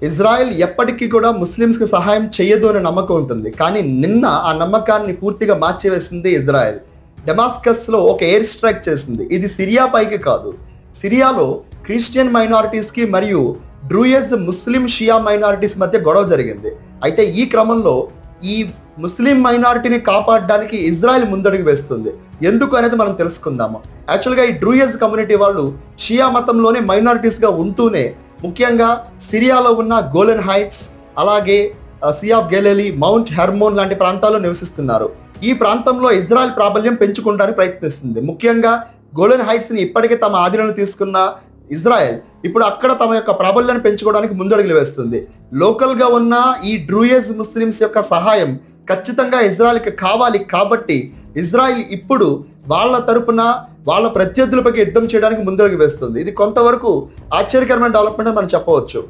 Israel ఎప్పటికీ కూడా ముస్లిమ్స్కి సహాయం చేయదు అనే నమ్మకం ఉంటుంది. కానీ నిన్న ఆ నమ్మకాన్ని పూర్తిగా మార్చివేసింది ఇజ్రాయెల్. డెమాస్కస్లో ఒక ఎయిర్ స్ట్రైక్ చేసింది. ఇది సిరియా పైకి కాదు, సిరియాలో క్రిస్టియన్ మైనారిటీస్కి మరియు డ్రూయజ్ ముస్లిం షియా మైనారిటీస్ మధ్య గొడవ జరిగింది. అయితే ఈ క్రమంలో ఈ ముస్లిం మైనారిటీని కాపాడడానికి ఇజ్రాయెల్ ముందడుగు వేస్తుంది. ఎందుకు అనేది మనం తెలుసుకుందాము. యాక్చువల్గా ఈ డ్రూయజ్ కమ్యూనిటీ వాళ్ళు షియా మతంలోనే మైనారిటీస్గా ఉంటూనే ముఖ్యంగా సిరియాలో ఉన్న గోలెన్ హైట్స్, అలాగే సియాబ్ గెలెలి, మౌంట్ హెర్మోన్ లాంటి ప్రాంతాల్లో నివసిస్తున్నారు. ఈ ప్రాంతంలో ఇజ్రాయెల్ ప్రాబల్యం పెంచుకోవడానికి ప్రయత్నిస్తుంది. ముఖ్యంగా గోలెన్ హైట్స్ని ఇప్పటికే తమ ఆధీనంలో తీసుకున్న ఇజ్రాయెల్ ఇప్పుడు అక్కడ తమ యొక్క ప్రాబల్యాన్ని పెంచుకోవడానికి ముందడుగులు వేస్తుంది. లోకల్గా ఉన్న ఈ డ్రూయజ్ ముస్లిమ్స్ యొక్క సహాయం ఖచ్చితంగా ఇజ్రాయెల్కి కావాలి. కాబట్టి ఇజ్రాయెల్ ఇప్పుడు వాళ్ళ తరపున వాళ్ళ ప్రత్యర్థులపై యుద్ధం చేయడానికి ముందడుగు వేస్తుంది. ఇది కొంతవరకు ఆశ్చర్యకరమైన డెవలప్మెంట్ అని మనం చెప్పవచ్చు.